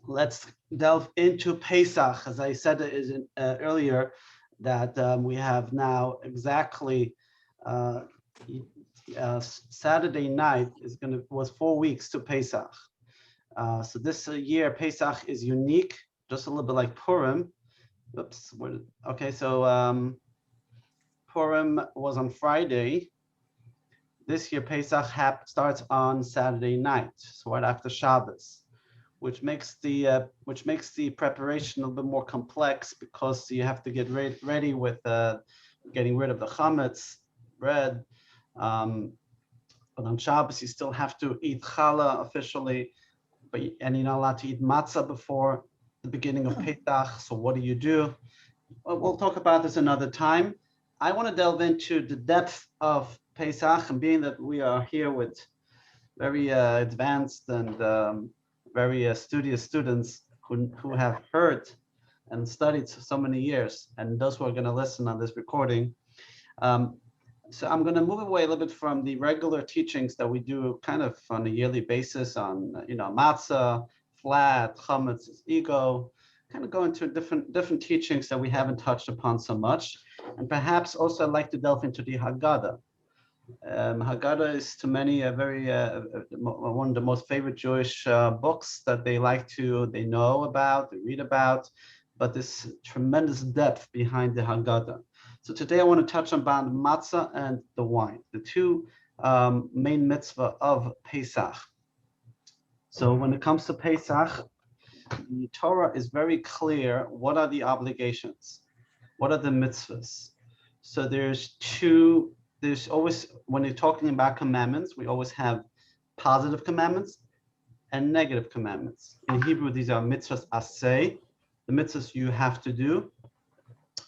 let's delve into Pesach. As I said earlier, that we have now exactly uh, Saturday night was 4 weeks to Pesach. So this year Pesach is unique, just a little bit like Purim. Oops. Okay, so Purim was on Friday. This year Pesach starts on Saturday night, so right after Shabbos, which makes the preparation a little bit more complex because you have to get ready with getting rid of the chametz bread. Um, but on Shabbos you still have to eat challah officially, and you're not allowed to eat matzah before the beginning of Pesach. So what do you do? Well, we'll talk about this another time. I want to delve into the depth of Pesach, and being that we are here with very advanced and very studious students who have heard and studied so many years, and those who are going to listen on this recording. Um, so I'm going to move away a little bit from the regular teachings that we do kind of on a yearly basis on, matzah, flat, chametz, ego, kind of go into different teachings that we haven't touched upon so much. And perhaps also I'd like to delve into the Haggadah. Haggadah is to many a very one of the most favorite Jewish books that they know about, they read about, but this tremendous depth behind the Haggadah. So today I want to touch on the matzah and the wine, the two main mitzvah of Pesach. So when it comes to Pesach, the Torah is very clear. What are the obligations? What are the mitzvahs? So there's always, when you're talking about commandments, we always have positive commandments and negative commandments. In Hebrew, these are mitzvahs aseh, the mitzvahs you have to do,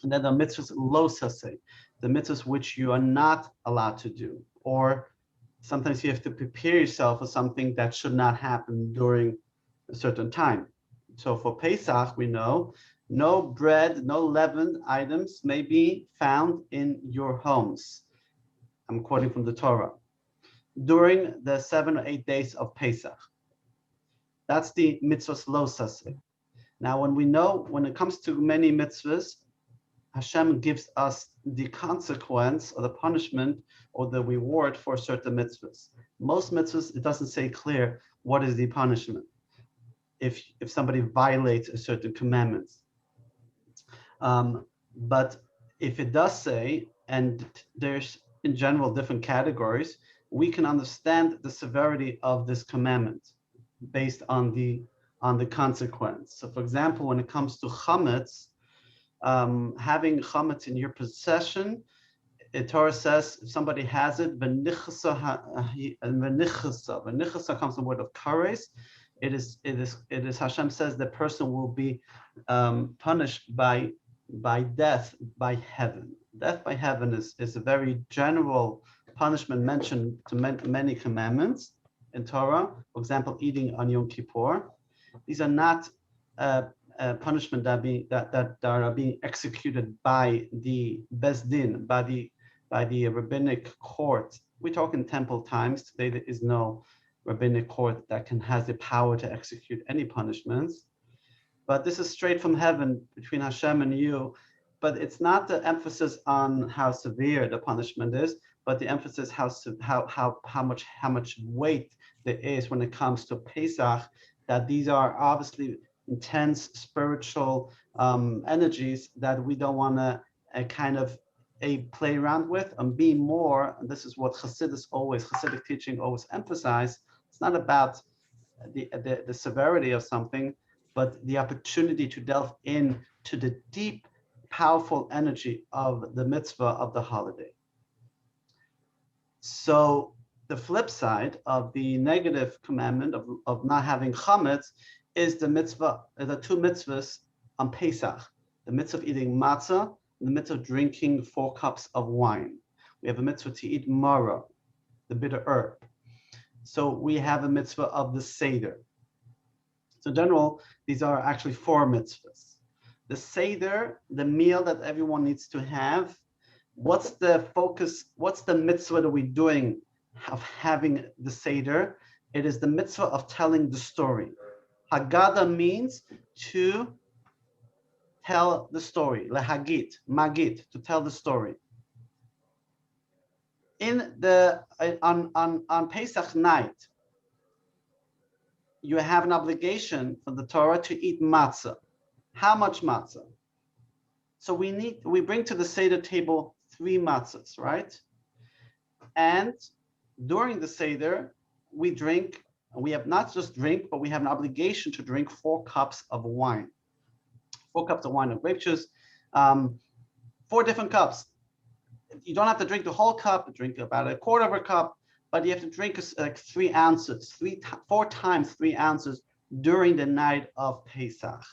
and then the mitzvahs lo saseh, the mitzvahs which you are not allowed to do, or sometimes you have to prepare yourself for something that should not happen during a certain time. So for Pesach, we know no bread, no leavened items may be found in your homes. I'm quoting from the Torah. During the 7 or 8 days of Pesach. That's the mitzvahs lo saseh. Now, when it comes to many mitzvahs, Hashem gives us the consequence or the punishment or the reward for certain mitzvahs. Most mitzvahs, it doesn't say clear what is the punishment if somebody violates a certain commandment. But if it does say, and there's in general different categories, we can understand the severity of this commandment based on the consequence. So for example, when it comes to chametz, having chametz in your possession, the Torah says if somebody has it, v'nichasa comes from the word of kares. It is Hashem says the person will be punished by death by heaven. Death by heaven is a very general punishment mentioned to many commandments in Torah. For example, eating on Yom Kippur. These are not punishment that are being executed by the Beis Din, by the rabbinic court. We talk in temple times. Today there is no rabbinic court that has the power to execute any punishments. But this is straight from heaven between Hashem and you. But it's not the emphasis on how severe the punishment is, but the emphasis how much weight there is when it comes to Pesach. That these are obviously intense spiritual energies that we don't want to play around with and be more. And this is what Hasidic teaching always emphasize. It's not about the severity of something, but the opportunity to delve into the deep, powerful energy of the mitzvah of the holiday. So the flip side of the negative commandment of not having chametz is the two mitzvahs on Pesach, the mitzvah of eating matzah and the mitzvah of drinking 4 cups of wine. We have a mitzvah to eat maror, the bitter herb. So we have a mitzvah of the Seder. So in general, these are actually 4 mitzvahs. The Seder, the meal that everyone needs to have. What's the focus? What's the mitzvah that we're doing of having the Seder? It is the mitzvah of telling the story. Haggadah means to tell the story. Lehagit, magit, to tell the story. On Pesach night, you have an obligation for the Torah to eat matzah. How much matzah? So we bring to the Seder table 3 matzahs, right? And during the Seder, we drink, we have not just drink, but we have an obligation to drink 4 cups of wine. 4 cups of wine and grape juice, 4 different cups. You don't have to drink the whole cup, drink about a quarter of a cup, but you have to drink like 3 ounces, 4 times 3 ounces during the night of Pesach.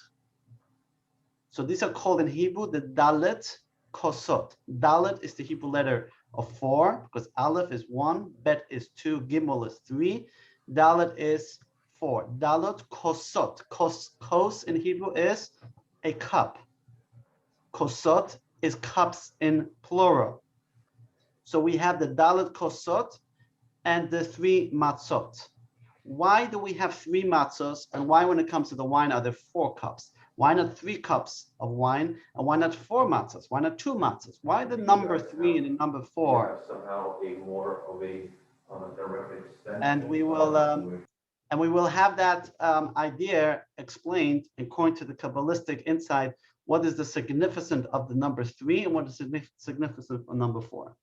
So these are called in Hebrew the Dalet Kosot. Dalet is the Hebrew letter of 4, because Aleph is 1, Bet is 2, Gimel is 3, Dalet is 4. Dalet Kosot. Kos in Hebrew is a cup. Kosot is cups in plural. So we have the Dalet Kosot and the 3 matzot. Why do we have 3 matzos, and why when it comes to the wine are there 4 cups? Why not 3 cups of wine, and why not 4 matzos? Why not 2 matzos? Why the number 3 and the number 4? Somehow a more of a direct extension. And we will have that idea explained according to the Kabbalistic insight. What is the significance of the number 3 and what is the significance of number 4?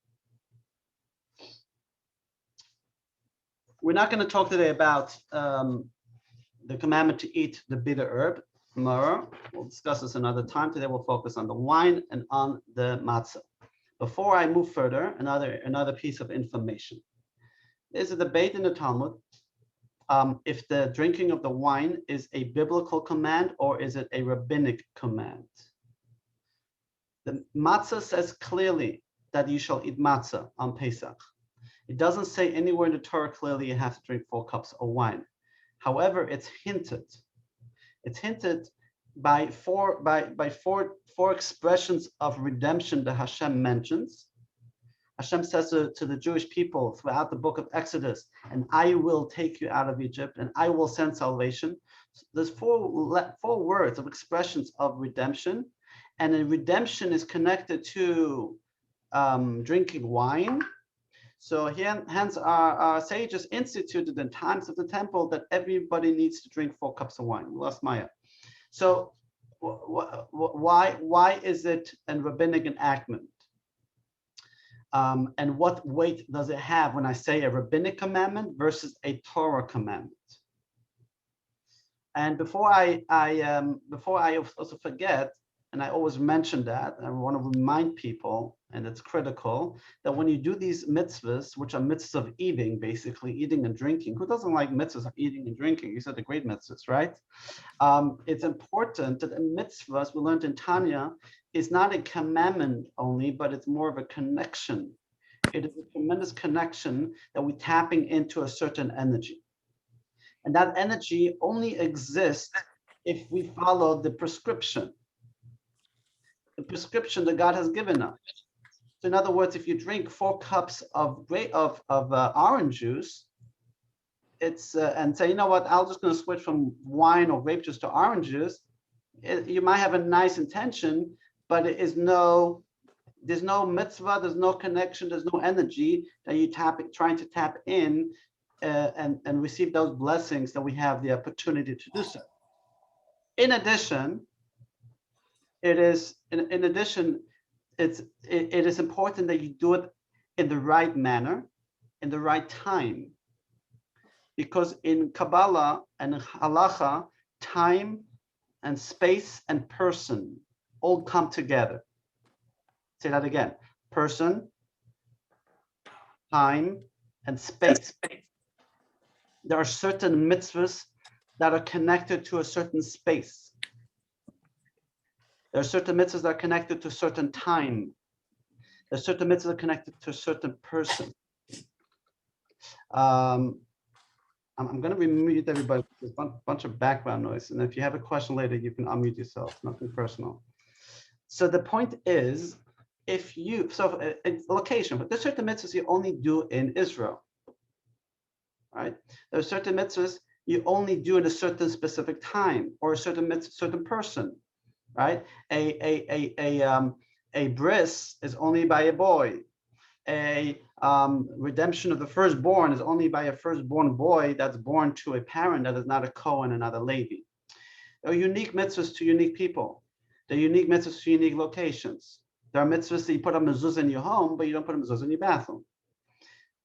We're not going to talk today about the commandment to eat the bitter herb. Tomorrow, we'll discuss this another time. Today, we'll focus on the wine and on the matzah. Before I move further, another piece of information. There's a debate in the Talmud if the drinking of the wine is a biblical command or is it a rabbinic command. The matzah says clearly that you shall eat matzah on Pesach. It doesn't say anywhere in the Torah clearly you have to drink 4 cups of wine. However, it's hinted. It's hinted by four expressions of redemption that Hashem mentions. Hashem says to the Jewish people throughout the book of Exodus, and I will take you out of Egypt, and I will send salvation. So there's four words of expressions of redemption, and the redemption is connected to drinking wine. So hence our sages instituted in times of the temple that everybody needs to drink 4 cups of wine. We lost Maya. So why is it a rabbinic enactment? And what weight does it have when I say a rabbinic commandment versus a Torah commandment? And before I also forget, and I always mention that, I want to remind people, and it's critical, that when you do these mitzvahs, which are mitzvahs of eating, basically eating and drinking, who doesn't like mitzvahs of eating and drinking? These are the great mitzvahs, right? It's important that a mitzvah, as we learned in Tanya, is not a commandment only, but it's more of a connection. It is a tremendous connection that we're tapping into a certain energy. And that energy only exists if we follow the prescription that God has given us. So in other words, if you drink 4 cups of orange juice, it's and say, you know what, I'm just going to switch from wine or grape juice to orange juice. You might have a nice intention, but there's no mitzvah, there's no connection, there's no energy that you trying to tap in and receive those blessings that we have the opportunity to do so. In addition, it is important that you do it in the right manner, in the right time, because in Kabbalah and Halacha, time and space and person all come together. Say that again: person, time, and space. There are certain mitzvahs that are connected to a certain space. There are certain mitzvahs that are connected to a certain time. There are certain mitzvahs that are connected to a certain person. I'm going to remute everybody. There's a bunch of background noise. And if you have a question later, you can unmute yourself. Nothing personal. So the point is, it's location, but there's certain mitzvahs you only do in Israel. Right? There are certain mitzvahs you only do it a certain specific time or a certain person, right? A bris is only by a boy. A redemption of the firstborn is only by a firstborn boy that's born to a parent that is not a Cohen and not a Levi. There are unique mitzvahs to unique people. There are unique mitzvahs to unique locations. There are mitzvahs that you put a mezuzah in your home, but you don't put a mezuzah in your bathroom.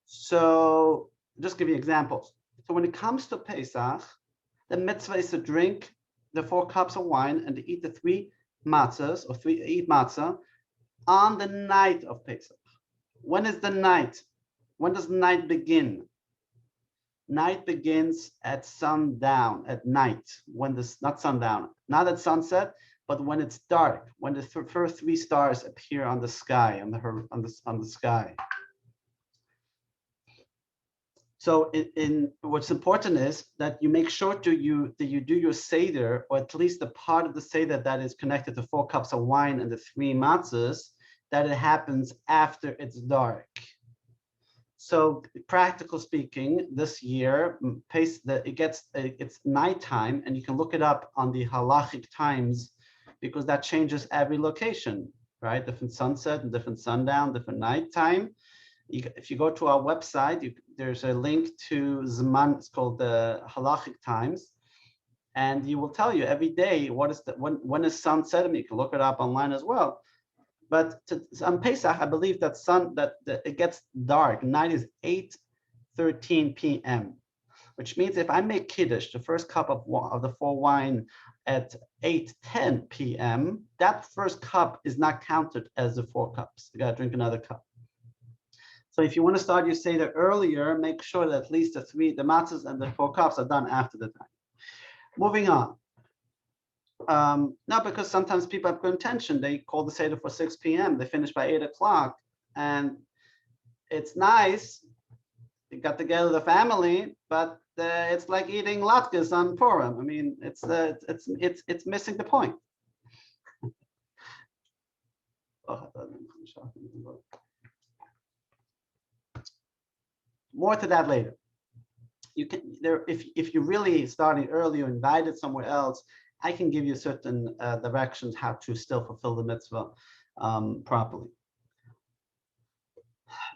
So just give you examples. So when it comes to Pesach, the mitzvah is to drink the 4 cups of wine and to eat the 3 matzahs, or eat matzah on the night of Pesach. When is the night? When does night begin? Night begins at sundown, at night. When this, not sundown, not at sunset, but when it's dark, when the first 3 stars appear on the sky, on the sky. So what's important is that you make sure that you do your Seder, or at least the part of the Seder that is connected to 4 cups of wine and the 3 matzahs, that it happens after it's dark. So practical speaking, this year, it's nighttime, and you can look it up on the halachic times, because that changes every location, right? Different sunset and different sundown, different nighttime. If you go to our website, there's a link to Zman. It's called the halachic times, and you will tell you every day when is sun setting. You can look it up online as well. But on Pesach, I believe that it gets dark. Night is 8:13 p.m., which means if I make kiddush, the first cup of the 4 wine, at 8:10 p.m., that first cup is not counted as the 4 cups. You got to drink another cup. So if you want to start your Seder earlier, make sure that at least the matzahs and the 4 cups are done after the time. Moving on. Now, because sometimes people have good intention, they call the Seder for 6 p.m., they finish by 8 o'clock, and it's nice. You got together the family, but it's like eating latkes on Purim. I mean, it's missing the point. More to that later. You can if you're really starting early or invited somewhere else, I can give you certain directions how to still fulfill the mitzvah properly.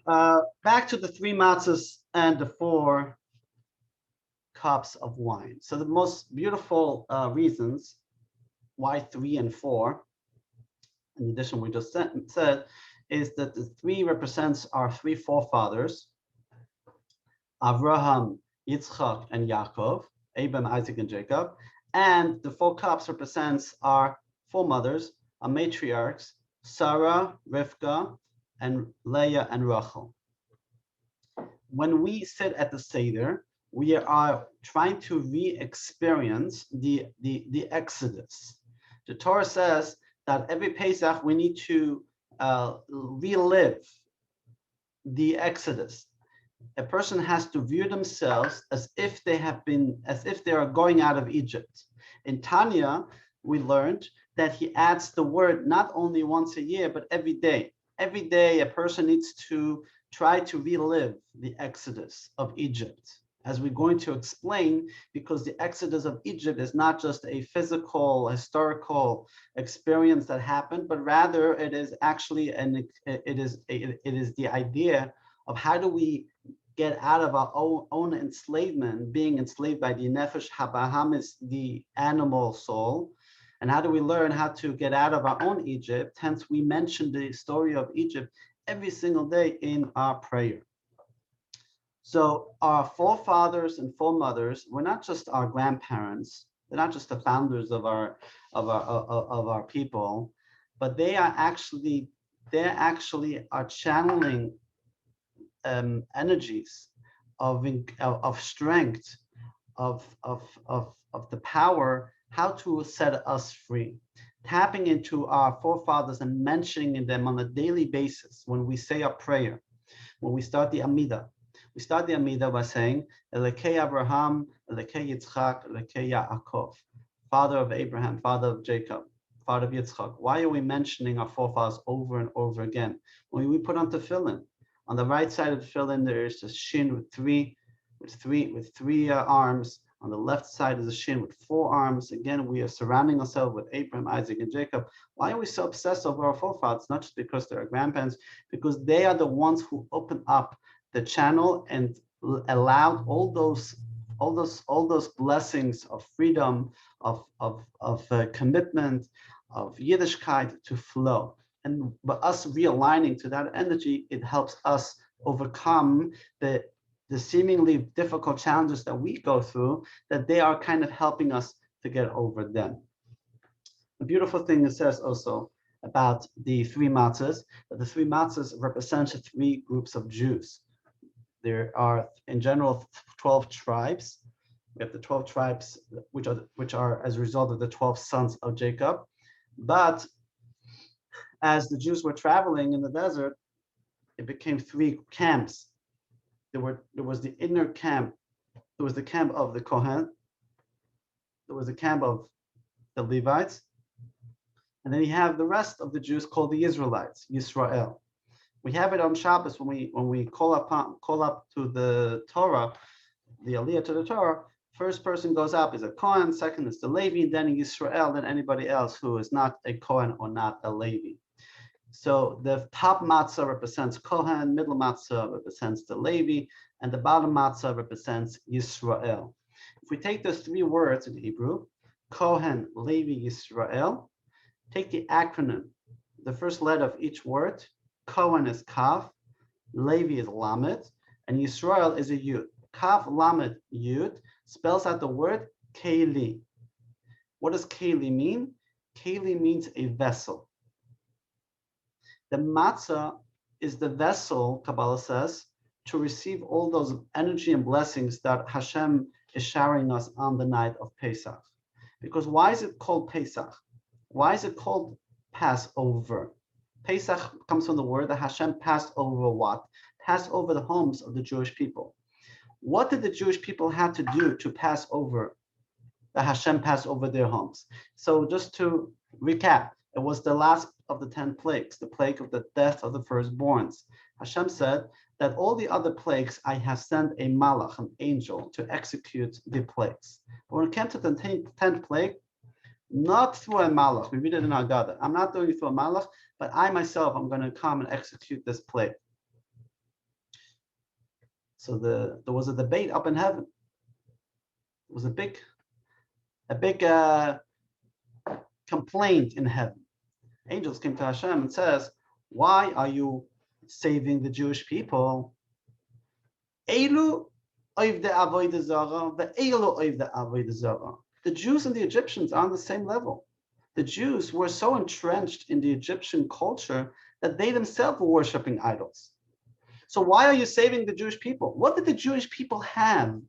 Back to the 3 matzahs and the 4 cups of wine. So the most beautiful reasons why 3 and 4, in addition we just said, is that the 3 represents our 3 forefathers, Avraham, Yitzchak, and Yaakov, Abraham, Isaac, and Jacob. And the 4 cups represents our 4 mothers, our matriarchs, Sarah, Rivka, and Leah, and Rachel. When we sit at the Seder, we are trying to re-experience the Exodus. The Torah says that every Pesach we need to relive the Exodus. A person has to view themselves as if they are going out of Egypt. In Tanya, we learned that he adds the word not only once a year, but every day. Every day, a person needs to try to relive the Exodus of Egypt, as we're going to explain, because the Exodus of Egypt is not just a physical, historical experience that happened, but rather it is actually it is the idea of how do we get out of our own enslavement, being enslaved by the nefesh habahamis, the animal soul, and how do we learn how to get out of our own Egypt. Hence, we mention the story of Egypt every single day in our prayer. So our forefathers and foremothers were not just our grandparents; they're not just the founders of our people, but they are actually channeling energies of strength, of the power, how to set us free, tapping into our forefathers and mentioning them on a daily basis. When we say our prayer, when we start the Amidah, by saying Elekei Abraham, Elekei Yitzchak, Elekei Yaakov, Father of Abraham, Father of Jacob, Father of Yitzchak. Why are we mentioning our forefathers over and over again? When we put on tefillin, on the right side of the tefillin, there is a shin with three arms. On the left side is a shin with 4 arms. Again, we are surrounding ourselves with Abraham, Isaac, and Jacob. Why are we so obsessed over our forefathers? Not just because they're our grandparents, because they are the ones who open up the channel and allowed all those blessings of freedom, of commitment, of Yiddishkeit to flow. And by us realigning to that energy, it helps us overcome the seemingly difficult challenges that we go through, that they are kind of helping us to get over them. The beautiful thing it says also about the 3 matzahs, that the 3 matzahs represent 3 groups of Jews. There are, in general, 12 tribes. We have the 12 tribes, which are as a result of the 12 sons of Jacob. But as the Jews were traveling in the desert, it became 3 camps. There was the inner camp. There was the camp of the Kohen. There was the camp of the Levites. And then you have the rest of the Jews called the Israelites, Yisrael. We have it on Shabbos when we call up to the Torah, the Aliyah to the Torah. First person goes up is a Kohen, second is the Levi, then Yisrael, then anybody else who is not a Kohen or not a Levi. So the top matzah represents Kohen, middle matzah represents the Levi, and the bottom matzah represents Yisrael. If we take those 3 words in Hebrew, Kohen, Levi, Yisrael, take the acronym, the first letter of each word. Kohen is Kaf, Levi is Lamed, and Yisrael is a Yud. Kaf, Lamed, Yud spells out the word Keli. What does Keli mean? Keli means a vessel. The matzah is the vessel, Kabbalah says, to receive all those energy and blessings that Hashem is showering us on the night of Pesach. Because why is it called Pesach? Why is it called Passover? Pesach comes from the word that Hashem passed over what? Passed over the homes of the Jewish people. What did the Jewish people have to do to pass over, that Hashem passed over their homes? So just to recap, it was the last of the 10 plagues, the plague of the death of the firstborns. Hashem said that all the other plagues, I have sent a malach, an angel, to execute the plagues. But when it came to the 10th plague, not through a malach, we read it in Haggadah. I'm not doing it through a malach, but I myself, I'm going to come and execute this plague. So there was a debate up in heaven. It was a big complaint in heaven. Angels came to Hashem and says, why are you saving the Jewish people? Elu oiv de avodah zara, ve'elu oiv de avodah zara. The Jews and the Egyptians are on the same level. The Jews were so entrenched in the Egyptian culture that they themselves were worshiping idols. So why are you saving the Jewish people? What did the Jewish people have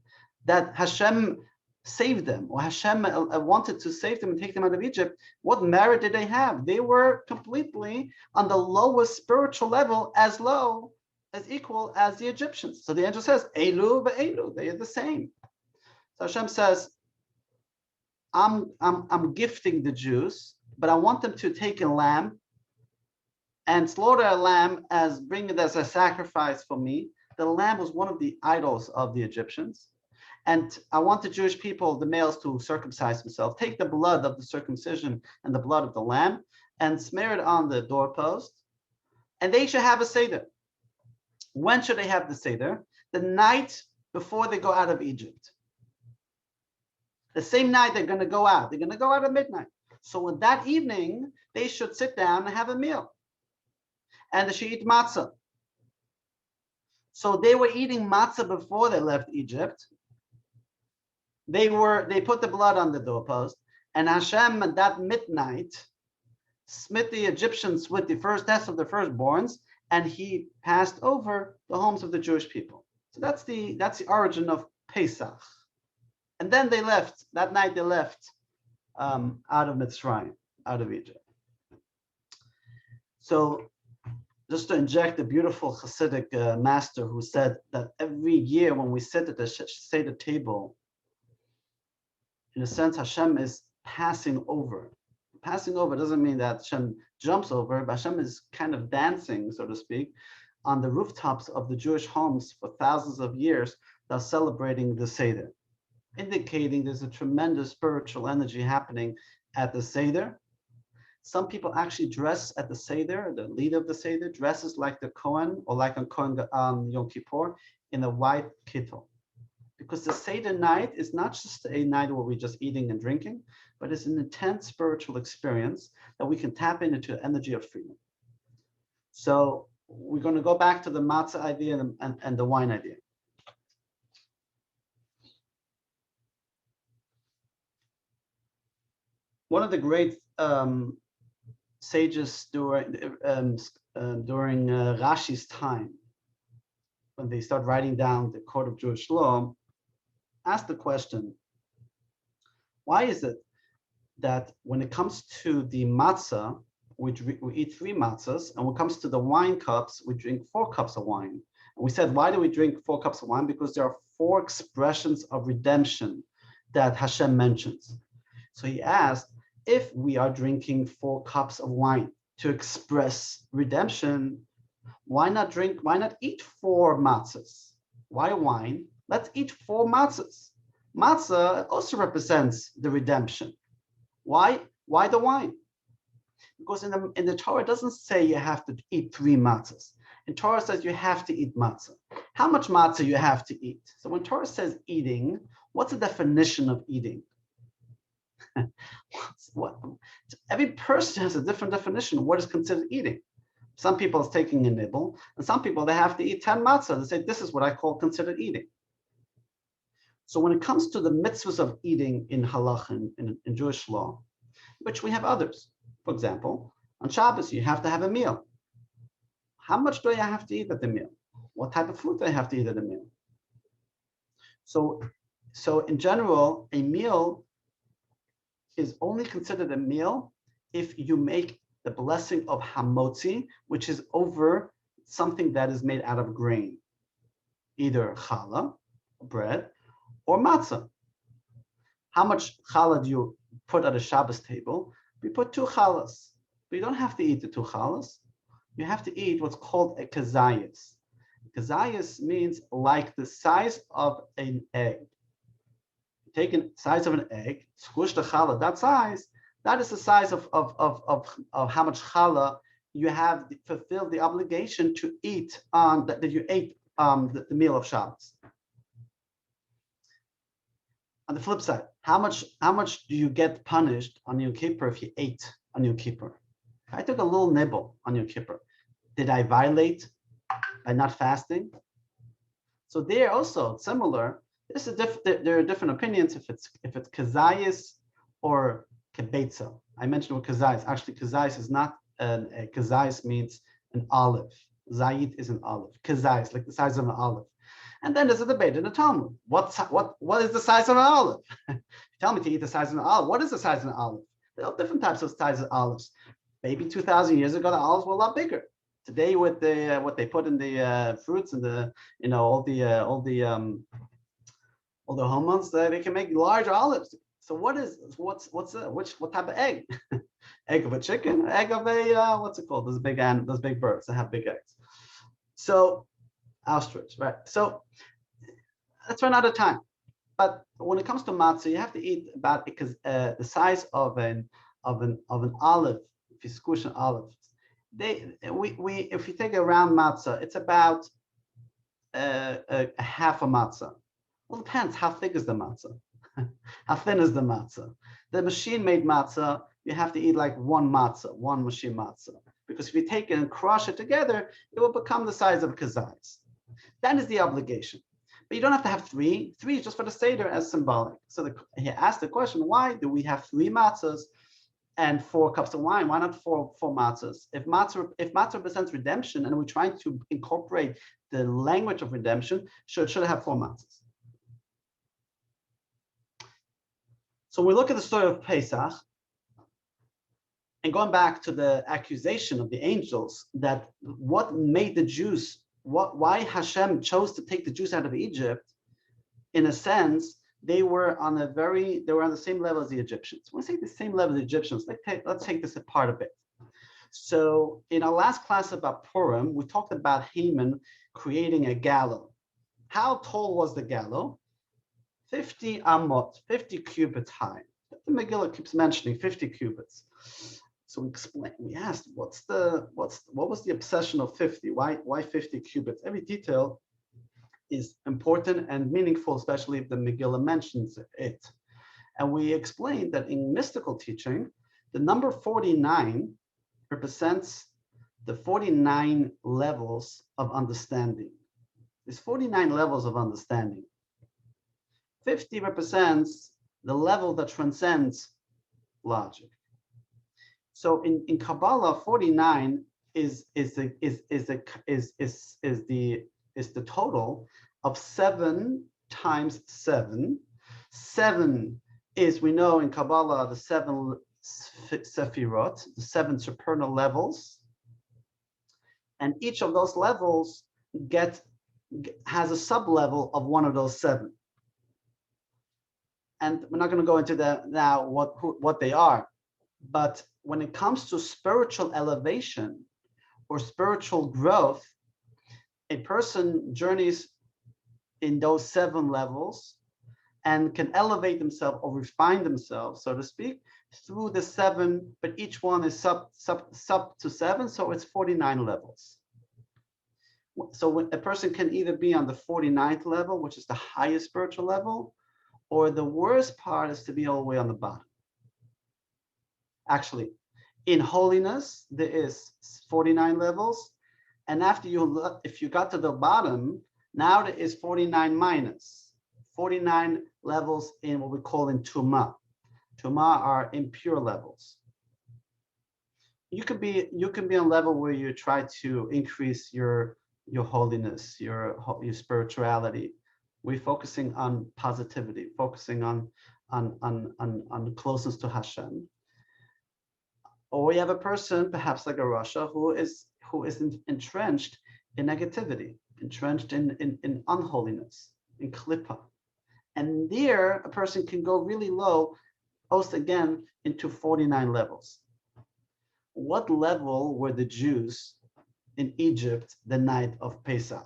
that Hashem saved them, or Hashem wanted to save them and take them out of Egypt? What merit did they have? They were completely on the lowest spiritual level, as low, as equal as the Egyptians. So the angel says, Elu ve'elu, they are the same. So Hashem says, I'm gifting the Jews, but I want them to take a lamb and slaughter a lamb bring it as a sacrifice for me. The lamb was one of the idols of the Egyptians. And I want the Jewish people, the males, to circumcise themselves, take the blood of the circumcision and the blood of the lamb and smear it on the doorpost. And they should have a Seder. When should they have the Seder? The night before they go out of Egypt. The same night they're going to go out. They're going to go out at midnight. So in that evening, they should sit down and have a meal. And they should eat matzah. So they were eating matzah before they left Egypt. They put the blood on the doorpost, and Hashem at that midnight smit the Egyptians with the first test of the firstborns, and he passed over the homes of the Jewish people. So that's the origin of Pesach. And then they left, that night they left out of Mitzrayim, out of Egypt. So just to inject a beautiful Hasidic master who said that every year when we sit at the Seder table, in a sense, Hashem is passing over. Passing over doesn't mean that Hashem jumps over, but Hashem is kind of dancing, so to speak, on the rooftops of the Jewish homes for thousands of years that are celebrating the Seder. indicating there's a tremendous spiritual energy happening at the Seder. Some people actually dress at the Seder, the leader of the Seder dresses like the Kohen or like a Kohen Yom Kippur in a white kittel. Because the Seder night is not just a night where we're just eating and drinking, but it's an intense spiritual experience that we can tap into the energy of freedom. So we're going to go back to the matzah idea and the wine idea. One of the great sages during Rashi's time, when they start writing down the code of Jewish law, asked the question, why is it that when it comes to the matzah, we eat 3 matzahs, and when it comes to the wine cups, we drink 4 cups of wine? And we said, why do we drink 4 cups of wine? Because there are 4 expressions of redemption that Hashem mentions. So he asked, if we are drinking 4 cups of wine to express redemption, why not eat 4 matzahs? Why wine? Let's eat 4 matzahs. Matzah also represents the redemption. Why the wine? Because in the Torah, it doesn't say you have to eat 3 matzahs. In Torah, it says you have to eat matzah. How much matzah you have to eat? So when Torah says eating, what's the definition of eating? Every person has a different definition of what is considered eating. Some people is taking a nibble, and some people, they have to eat 10 matzah. They say, this is what I call considered eating. So when it comes to the mitzvahs of eating in halach, in Jewish law, which we have others. For example, on Shabbos, you have to have a meal. How much do I have to eat at the meal? What type of food do I have to eat at the meal? So in general, a meal is only considered a meal if you make the blessing of hamotzi, which is over something that is made out of grain, either challah, bread, or matzah. How much challah do you put at a Shabbos table? We put 2 challahs. But you don't have to eat the 2 challahs. You have to eat what's called a kazayas. Kazayas means like the size of an egg. Take the size of an egg, squish the challah that size. That is the size of how much challah you have fulfilled the obligation to eat that you ate the meal of Shabbos. On the flip side, how much do you get punished on Yom Kippur if you ate on Yom Kippur? I took a little nibble on Yom Kippur. Did I violate by not fasting? So there also similar. There are different opinions if it's kazayis or kebetza. I mentioned what kazayis. Actually, kazayis is not kazayis means an olive. Zayit is an olive. Kazayis, like the size of an olive. And then there's a debate in the Talmud. What is the size of an olive? Tell me to eat the size of an olive. What is the size of an olive? There are different types of sizes of olives. Maybe 2,000 years ago, the olives were a lot bigger. Today, with the what they put in the fruits and the all the hormones, they can make large olives. So what type of egg? Egg of a chicken? Egg of a what's it called? Those big birds that have big eggs. So ostrich, right? So let's run out of time. But when it comes to matzah, you have to eat about because the size of an olive. If you squish an olive, if you take a round matzah, it's about a half a matzah. Well, it depends. How thick is the matzah? How thin is the matzah? The machine-made matzah, you have to eat like one machine matzah. Because if you take it and crush it together, it will become the size of a kazayis. That is the obligation. But you don't have to have 3. 3 is just for the Seder as symbolic. So he asked the question, why do we have 3 matzahs and 4 cups of wine? Why not 4 matzahs? If matzah represents redemption and we're trying to incorporate the language of redemption, should have 4 matzahs. So we look at the story of Pesach, and going back to the accusation of the angels, that what made the Jews, why Hashem chose to take the Jews out of Egypt, in a sense, they were on the same level as the Egyptians. When I say the same level as the Egyptians, let's take this apart a bit. So in our last class about Purim, we talked about Haman creating a gallows. How tall was the gallows? 50 amot, 50 cubits high. The Megillah keeps mentioning 50 cubits. So we asked, what was the obsession of 50? Why 50 cubits? Every detail is important and meaningful, especially if the Megillah mentions it. And we explained that in mystical teaching, the number 49 represents the 49 levels of understanding. There's 49 levels of understanding. 50 represents the level that transcends logic. So in Kabbalah, 49 is the total of 7 times 7. 7 is, we know in Kabbalah, the 7 Sefirot, the 7 supernal levels, and each of those levels has a sub-level of one of those 7. And we're not going to go into that now, what they are. But when it comes to spiritual elevation or spiritual growth, a person journeys in those 7 levels and can elevate themselves or refine themselves, so to speak, through the 7, but each one is sub to 7, so it's 49 levels. So when a person can either be on the 49th level, which is the highest spiritual level, or the worst part is to be all the way on the bottom. Actually, in holiness, there is 49 levels. And after if you got to the bottom, now there is 49 minus. 49 levels in what we call in Tumah. Tumah are impure levels. You can be on a level where you try to increase your holiness, your spirituality. We're focusing on positivity, focusing on closeness to Hashem. Or we have a person, perhaps like a Rasha, who is entrenched in negativity, entrenched in unholiness, in klippa. And there, a person can go really low, also again, into 49 levels. What level were the Jews in Egypt the night of Pesach?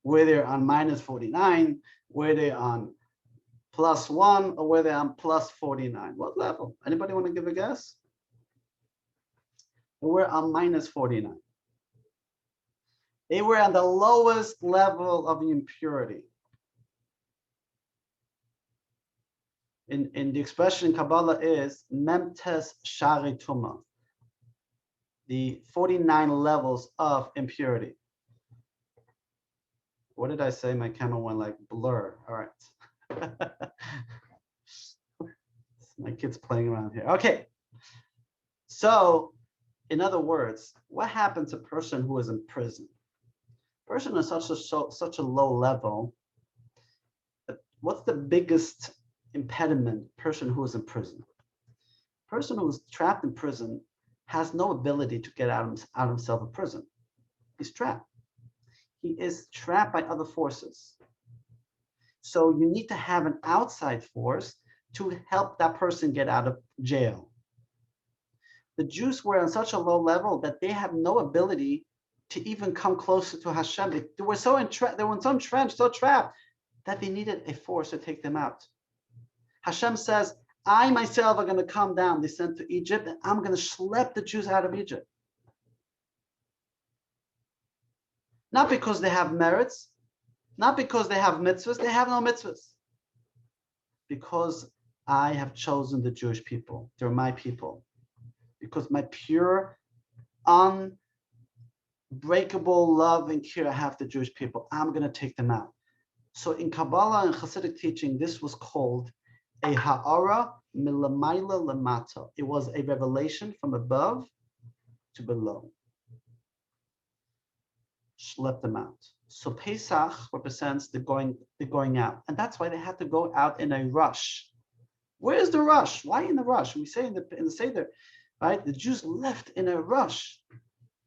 Were they on minus 49? Were they on +1? Or were they on plus 49? What level? Anybody want to give a guess? They were on minus 49. They were on the lowest level of impurity. In the expression in Kabbalah is Memtes Shari Tuma, the 49 levels of impurity. What did I say? My camera went like blur. All right. My kid's playing around here. Okay. So, in other words, what happens to a person who is in prison? A person is such a low level. What's the biggest impediment? Person who is in prison. A person who is trapped in prison has no ability to get out himself of prison. He's trapped. He is trapped by other forces. So you need to have an outside force to help that person get out of jail. The Jews were on such a low level that they have no ability to even come closer to Hashem. They were so entrenched, so trapped, that they needed a force to take them out. Hashem says, I myself are going to come down, descend to Egypt, and I'm going to schlep the Jews out of Egypt. Not because they have merits, not because they have mitzvahs, they have no mitzvahs. Because I have chosen the Jewish people. They're my people. Because my pure, unbreakable love and care I have the Jewish people, I'm going to take them out. So in Kabbalah and Hasidic teaching, this was called a ha'ara milamayla lamata. It was a revelation from above to below. Schlep them out. So Pesach represents the going out. And that's why they had to go out in a rush. Where's the rush? Why in the rush? We say in the Seder, right? The Jews left in a rush.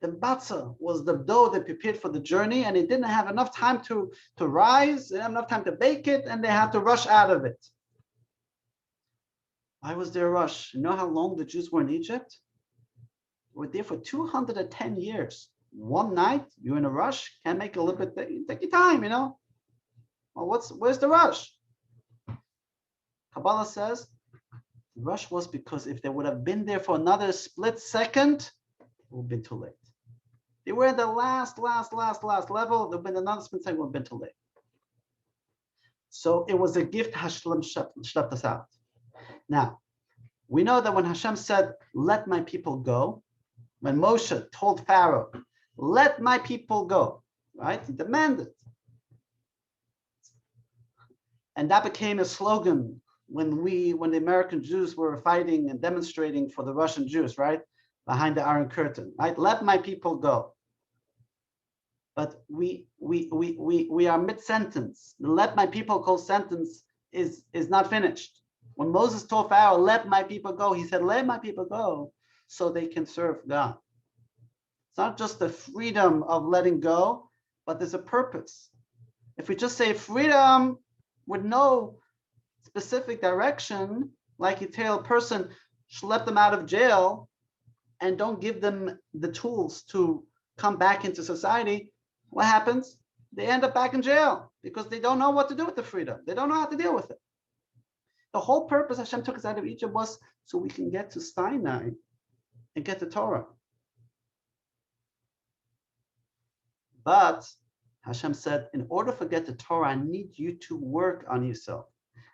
The matzah was the dough they prepared for the journey, and it didn't have enough time to rise, they didn't have enough time to bake it, and they had to rush out of it. Why was there a rush? You know how long the Jews were in Egypt? They were there for 210 years. One night, you're in a rush, can't make a little bit, take your time, you know. Well, where's the rush? Kabbalah says the rush was because if they would have been there for another split second, it would have been too late. They were at the last level. There would have been another split second, it would have been too late. So it was a gift Hashem schlepped us out. Now, we know that when Hashem said, let my people go, when Moshe told Pharaoh, let my people go, right? He demanded. And that became a slogan when the American Jews were fighting and demonstrating for the Russian Jews, right? Behind the Iron Curtain, right? Let my people go. But we are mid-sentence. The let my people go sentence is not finished. When Moses told Pharaoh, let my people go, he said, let my people go so they can serve God. It's not just the freedom of letting go, but there's a purpose. If we just say freedom with no specific direction, like you tell a person, let them out of jail and don't give them the tools to come back into society, what happens? They end up back in jail because they don't know what to do with the freedom. They don't know how to deal with it. The whole purpose Hashem took us out of Egypt was so we can get to Sinai and get the Torah. But Hashem said, in order to get the Torah, I need you to work on yourself.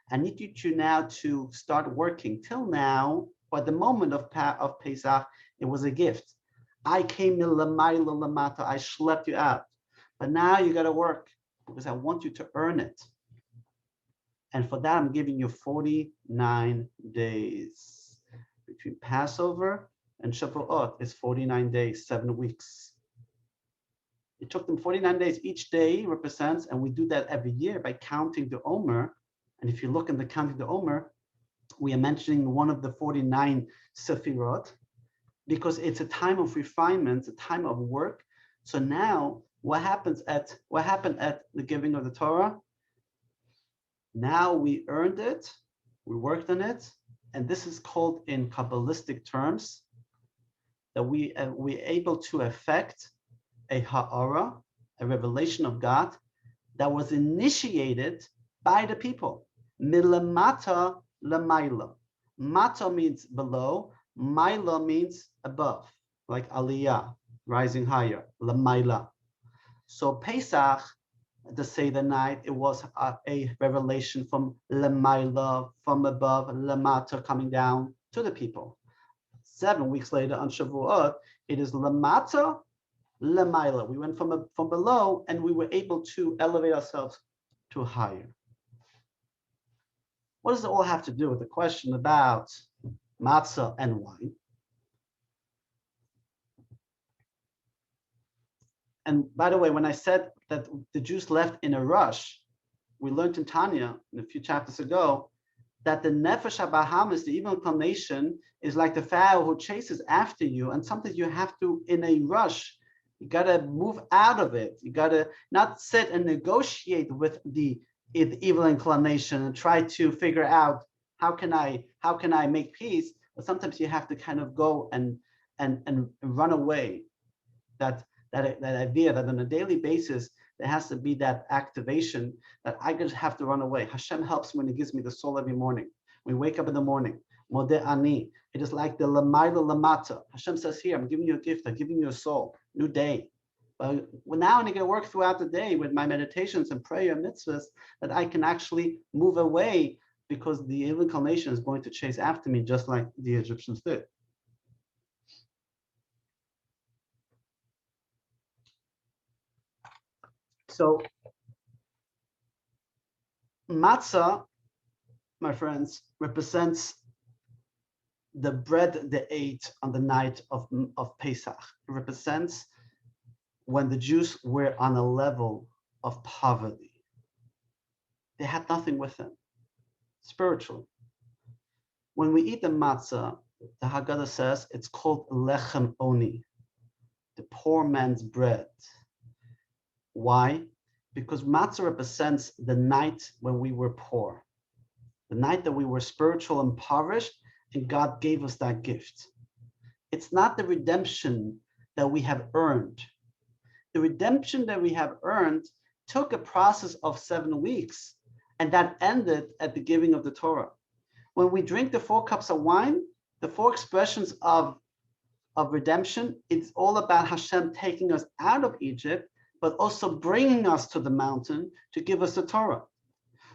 I need you to now to start working. Till now, or the moment of Pesach, it was a gift. I came in Lamayla Lamata, I schlepped you out. But now you got to work because I want you to earn it. And for that, I'm giving you 49 days. Between Passover and Shavuot is 49 days, 7 weeks. It took them 49 days. Each day represents, and we do that every year by counting the Omer. And if you look in the counting the Omer, we are mentioning one of the 49 Sefirot because it's a time of refinement, a time of work. So now, what happened at the giving of the Torah? Now we earned it, we worked on it, and this is called in Kabbalistic terms that we're able to affect a ha'ara, a revelation of God that was initiated by the people. Milamata lamayla. Mata means below, maila means above, like aliyah, rising higher, lamayla. So Pesach, the Seder night, it was a revelation from lamayla, from above, lamata, coming down to the people. 7 weeks later on Shavuot, it is lamata, lamayla. We went from below and we were able to elevate ourselves to higher. What does it all have to do with the question about matzah and wine? And by the way, when I said that the Jews left in a rush, we learned in Tanya a few chapters ago that the nefesh habahamis, the evil inclination, is like the Pharaoh who chases after you, and sometimes you have to, in a rush, you got to move out of it. You got to not sit and negotiate with the evil inclination and try to figure out how can I make peace. But sometimes you have to kind of go and run away. That idea that on a daily basis there has to be that activation that I just have to run away. Hashem helps me when He gives me the soul every morning. We wake up in the morning. Modeh ani. It is like the lamayla lamata. Hashem says, here, I'm giving you a gift. I'm giving you a soul. New day. But now I'm going to work throughout the day with my meditations and prayer and mitzvahs that I can actually move away because the evil inclination is going to chase after me just like the Egyptians did. So matzah, my friends, represents the bread they ate on the night of Pesach. It represents when the Jews were on a level of poverty. They had nothing with them, spiritually. When we eat the matzah, the Haggadah says it's called lechem oni, the poor man's bread. Why? Because matzah represents the night when we were poor, the night that we were spiritual and impoverished, and God gave us that gift. It's not the redemption that we have earned. The redemption that we have earned took a process of 7 weeks, and that ended at the giving of the Torah. When we drink the 4 cups of wine, the 4 expressions of redemption, it's all about Hashem taking us out of Egypt, but also bringing us to the mountain to give us the Torah.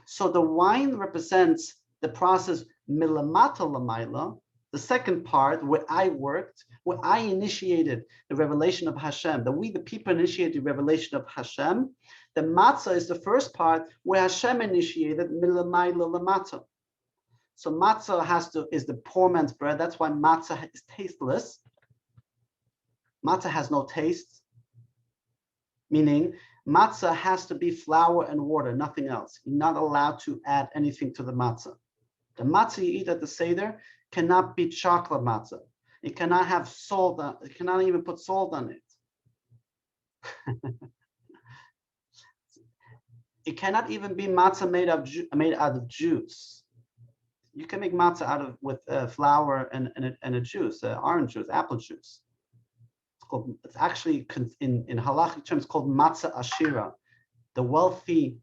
So the wine represents the process milamata lamaila, the second part where I worked, where I initiated the revelation of Hashem, that we the people initiated the revelation of Hashem. The matzah is the first part where Hashem initiated milamaila lamata. So matzah is the poor man's bread. That's why matzah is tasteless. Matzah has no taste, meaning matzah has to be flour and water, nothing else. You're not allowed to add anything to the matzah. The matzah you eat at the Seder cannot be chocolate matzah. It cannot have salt on it. It cannot even put salt on it. It cannot even be matzah made out of juice. You can make matzah with flour and a juice, orange juice, apple juice. It's actually in halachic terms called matzah ashira. The wealthy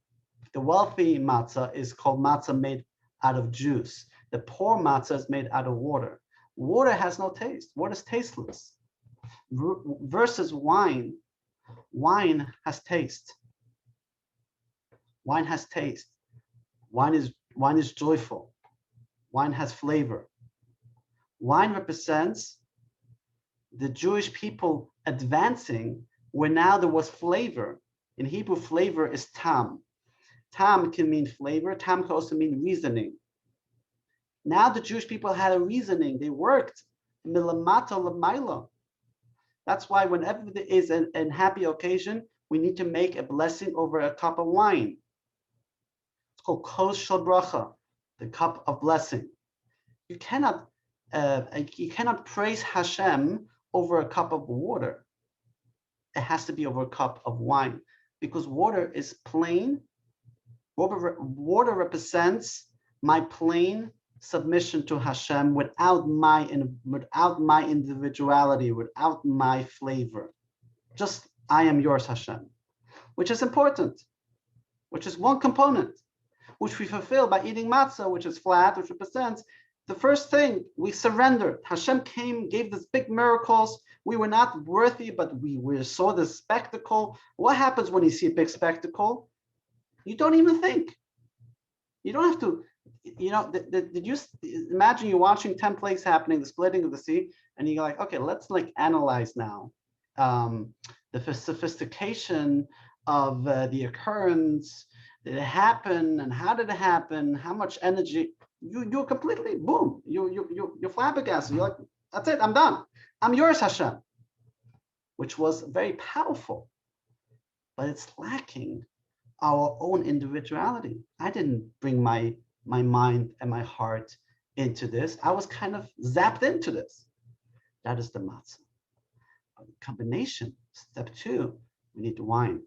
matzah is called matzah made out of juice. The poor matzah is made out of water. Water has no taste. Water is tasteless. Versus wine. Wine has taste. Wine has taste. Wine is joyful. Wine has flavor. Wine represents the Jewish people advancing where now there was flavor. In Hebrew, flavor is tam. Tam can mean flavor. Tam can also mean reasoning. Now the Jewish people had a reasoning. They worked. Milamata lamaila. That's why whenever there is a happy occasion, we need to make a blessing over a cup of wine. It's called kos shel bracha, the cup of blessing. You cannot praise Hashem over a cup of water. It has to be over a cup of wine, because water is plain. Water represents my plain submission to Hashem without my individuality, without my flavor. Just I am yours, Hashem, which is important, which is one component, which we fulfill by eating matzah, which is flat, which represents the first thing we surrendered. Hashem came, gave us big miracles. We were not worthy, but we saw this spectacle. What happens when you see a big spectacle? You don't even think. You don't have to, did you imagine you're watching 10 plagues happening, the splitting of the sea, and you're like, okay, let's analyze now the sophistication of the occurrence. Did it happen, and how did it happen? How much energy? You're completely boom. You're flabbergasted. You're like, that's it. I'm done. I'm yours, Hashem, which was very powerful, but it's lacking our own individuality. I didn't bring my mind and my heart into this. I was kind of zapped into this. That is the matzah. Combination. Step 2. We need wine.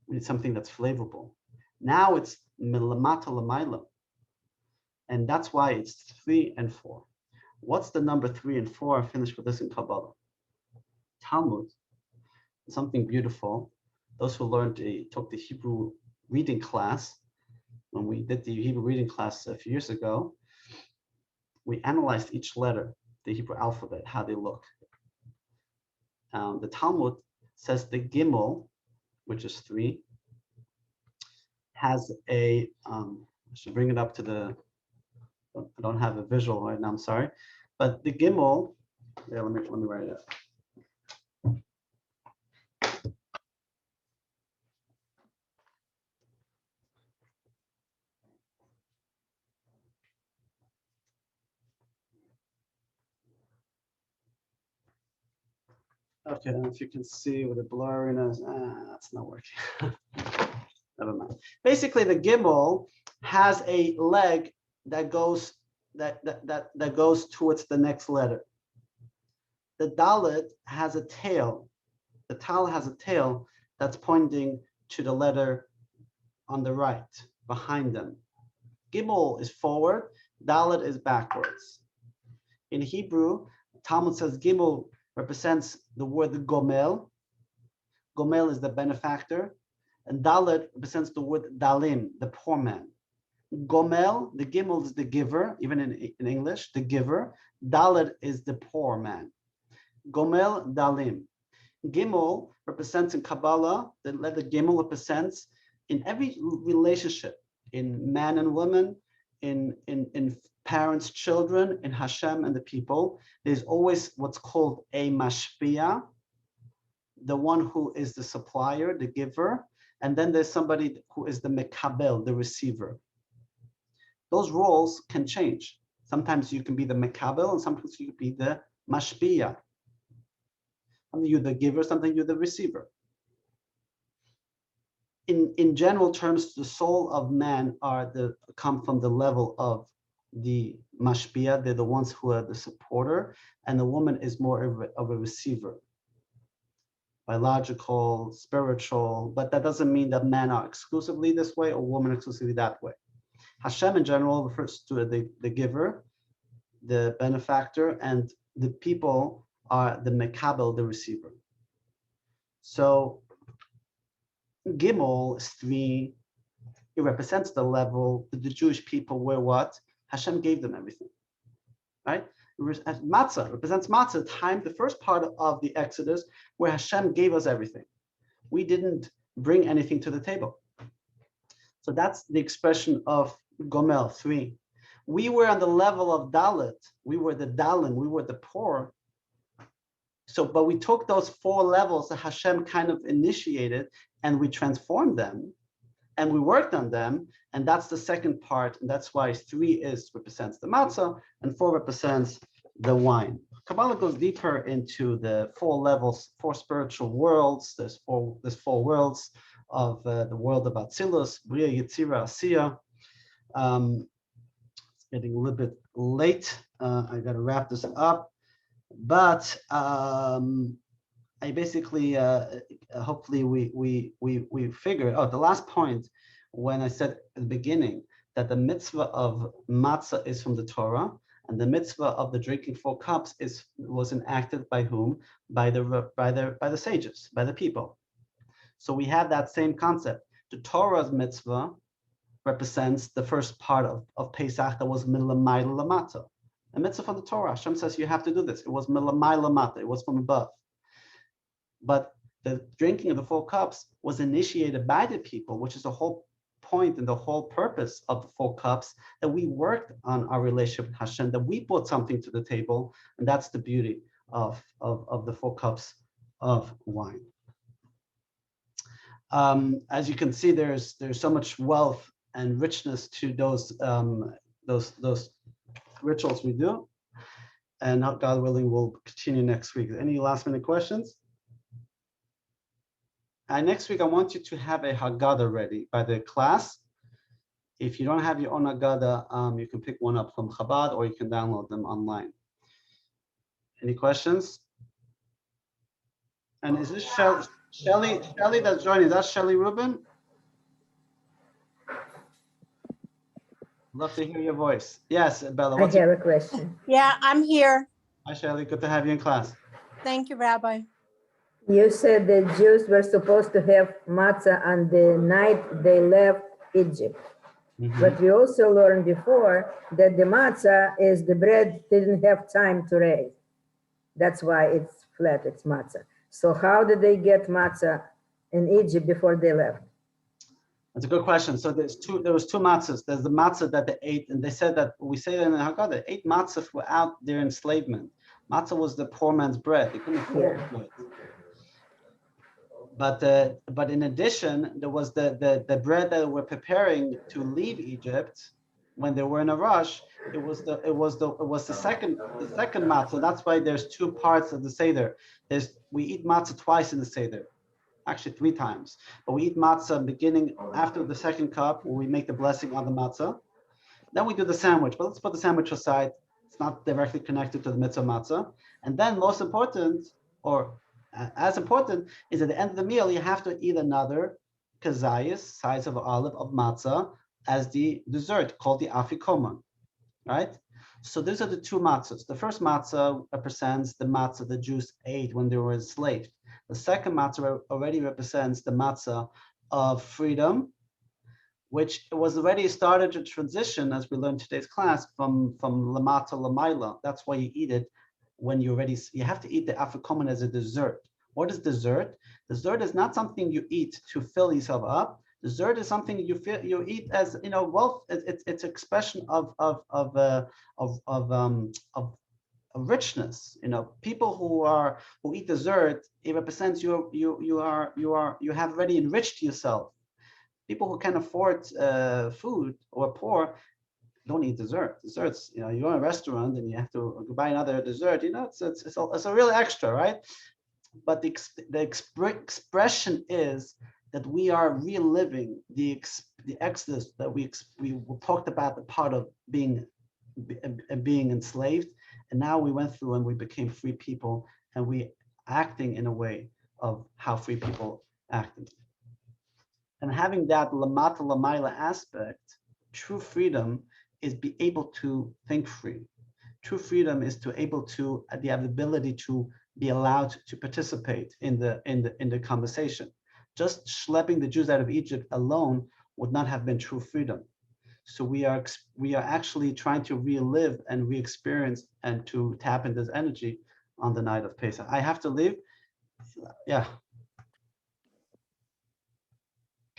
We need something that's flavorful. Now it's milamata lamaila. And that's why it's 3 and 4. What's the number 3 and 4? I finished with this in Kabbalah. Talmud, something beautiful. Those who took the Hebrew reading class, when we did the Hebrew reading class a few years ago, we analyzed each letter, the Hebrew alphabet, how they look. The Talmud says the Gimel, which is 3, has a, I should bring it up to the, I don't have a visual right now, I'm sorry. But the Gimel, yeah, let me write it up. Okay, I don't know if you can see with the blurriness. That's not working. Never mind. Basically, the Gimel has a leg that goes towards the next letter. The Dalet has a tail. The Tal has a tail that's pointing to the letter on the right, behind them. Gimel is forward, Dalet is backwards. In Hebrew, Talmud says Gimel represents the word Gomel. Gomel is the benefactor. And Dalet represents the word Dalim, the poor man. Gomel, the Gimel is the giver, even in English, the giver. Dalet is the poor man. Gomel, Dalim. Gimel represents in Kabbalah, the letter Gimel represents in every relationship, in man and woman, in parents, children, in Hashem and the people. There's always what's called a mashpia, the one who is the supplier, the giver, and then there's somebody who is the mekabel, the receiver. Those roles can change. Sometimes you can be the mekabel, and sometimes you can be the mashpia. Sometimes you're the giver, sometimes you're the receiver. In general terms, the soul of man come from the level of the mashpia. They're the ones who are the supporter, and the woman is more of a receiver. Biological, spiritual, but that doesn't mean that men are exclusively this way or women exclusively that way. Hashem in general refers to the giver, the benefactor, and the people are the mekabel, the receiver. So Gimel is 3. It represents the level that the Jewish people were what? Hashem gave them everything, right? Matzah represents Matzah, the first part of the Exodus where Hashem gave us everything. We didn't bring anything to the table. So that's the expression of Gomel, 3. We were on the level of Dalet. We were the Dalim. We were the poor. So, but we took those 4 levels that Hashem kind of initiated and we transformed them and we worked on them. And that's the second part. And that's why 3 represents the matzah and 4 represents the wine. Kabbalah goes deeper into the 4 levels, 4 spiritual worlds. There's 4 worlds of the world of Atzilus, Bria, Yetzira, Asiya. It's getting a little bit late. I got to wrap this up. But I basically, hopefully we figured, the last point, when I said at the beginning that the mitzvah of matzah is from the Torah, and the mitzvah of the drinking 4 cups was enacted by whom? By the sages, by the people. So we have that same concept. The Torah's mitzvah represents the first part of Pesach that was milamai lamata. A mitzvah from the Torah. Hashem says you have to do this. It was milamai lamata. It was from above. But the drinking of the 4 cups was initiated by the people, which is the whole point and the whole purpose of the 4 cups, that we worked on our relationship with Hashem, that we brought something to the table, and that's the beauty of the 4 cups of wine. As you can see, there's so much wealth and richness to those rituals we do, and God willing, we'll continue next week. Any last minute questions? Next week, I want you to have a Haggadah ready by the class. If you don't have your own Haggadah, you can pick one up from Chabad or you can download them online. Any questions? And is this Shelly that's joining? That's Shelly Rubin? Love to hear your voice. Yes, Bella. I have a question. Yeah, I'm here. Hi, Shelly. Good to have you in class. Thank you, Rabbi. You said the Jews were supposed to have matzah on the night they left Egypt. Mhm. But we also learned before that the matzah is the bread didn't have time to raise. That's why it's flat, it's matzah. So how did they get matzah in Egypt before they left? That's a good question. So there was 2 matzahs. There's the matzah that they ate, and they said that we say that in the Haggadah, they ate matzah throughout their enslavement. Matzah was the poor man's bread. They couldn't afford it. But in addition, there was the bread that we're preparing to leave Egypt when they were in a rush. It was the second matzah. That's why there's 2 parts of the Seder. We eat matzah twice in the Seder, actually 3 times. But we eat matzah beginning after the second cup, when we make the blessing on the matzah. Then we do the sandwich. But let's put the sandwich aside. It's not directly connected to the mitzvah matzah. And then most important, or as important, is at the end of the meal, you have to eat another kazayas, size of olive, of matzah, as the dessert, called the afikoman, right? So these are the 2 matzahs. The first matzah represents the matzah the Jews ate when they were enslaved. The second matzah already represents the matzah of freedom, which was already started to transition, as we learned today's class, from lamata lamaila. That's why you eat it when you have to eat the afikomen as a dessert. What is dessert? Dessert is not something you eat to fill yourself up. Dessert is something you eat as wealth. It's expression of richness. People who eat dessert, it represents you have already enriched yourself. People who can afford food or are poor don't eat dessert. Desserts, you're in a restaurant and you have to buy another dessert. It's a real extra, right? But the expression is that we are reliving the exodus that we talked about, the part of being enslaved, and now we went through and we became free people, and we acting in a way of how free people acted. And having that lamata lamaila aspect, true freedom is be able to think free. True freedom is to able to the ability to be allowed to participate in the conversation. Just schlepping the Jews out of Egypt alone would not have been true freedom. So we are actually trying to relive and re-experience and to tap into this energy on the night of Pesach. I have to leave. Yeah.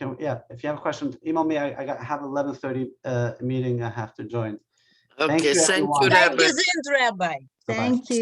If you have a question, email me. I have 11:30 meeting I have to join. Okay, thank you, everyone. Rabbi. Thank you, Rabbi. Bye-bye. Thank you.